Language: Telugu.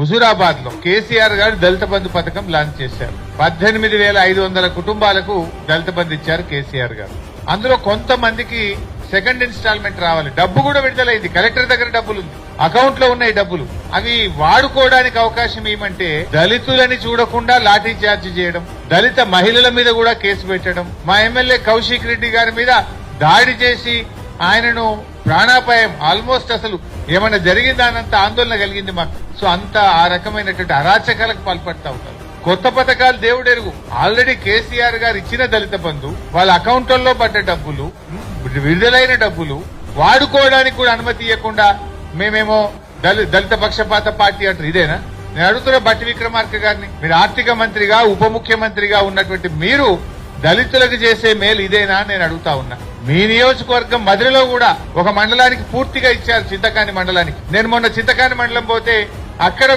హుజూరాబాద్ లో కేసీఆర్ గారు దళిత బంధు పథకం లాంచ్ చేశారు. 18,500 కుటుంబాలకు దళిత బంధు ఇచ్చారు కేసీఆర్ గారు. అందులో కొంతమందికి సెకండ్ ఇన్స్టాల్మెంట్ రావాలి. డబ్బు కూడా విడుదలైంది. కలెక్టర్ దగ్గర డబ్బులుంది, అకౌంట్ లో ఉన్నాయి డబ్బులు. అవి వాడుకోవడానికి అవకాశం ఏమంటే దళితులని చూడకుండా లాఠీ చార్జ్ చేయడం, దళిత మహిళల మీద కూడా కేసు పెట్టడం, మా ఎమ్మెల్యే కౌశిక్ రెడ్డి గారి మీద దాడి చేసి ఆయనను ప్రాణాపాయం, ఆల్మోస్ట్ అసలు ఏమైనా జరిగిందానంత ఆందోళన కలిగింది మాకు. సో అంత ఆ రకమైనటువంటి అరాచకాలకు పాల్పడతా ఉంటారు. కొత్త పథకాలు దేవుడెరుగు. ఆల్రెడీ కేసీఆర్ గారు ఇచ్చిన దళిత బంధు, వాళ్ళ అకౌంట్లలో పడ్డ డబ్బులు, విడుదలైన డబ్బులు వాడుకోవడానికి కూడా అనుమతి ఇవ్వకుండా మేమేమో దళిత పక్షపాత పార్టీ అంటారు. ఇదేనా? నేను అడుగుతున్న బట్టి విక్రమార్క గారిని, మీరు ఆర్థిక మంత్రిగా ఉప ముఖ్యమంత్రిగా ఉన్నటువంటి మీరు దళితులకు చేసే మేలు ఇదేనా నేను అడుగుతా ఉన్నా. మీ నియోజకవర్గం మధురలో కూడా ఒక మండలానికి పూర్తిగా ఇచ్చారు, చింతకాని మండలానికి. నేను మొన్న చింతకాని మండలం పోతే అక్కడ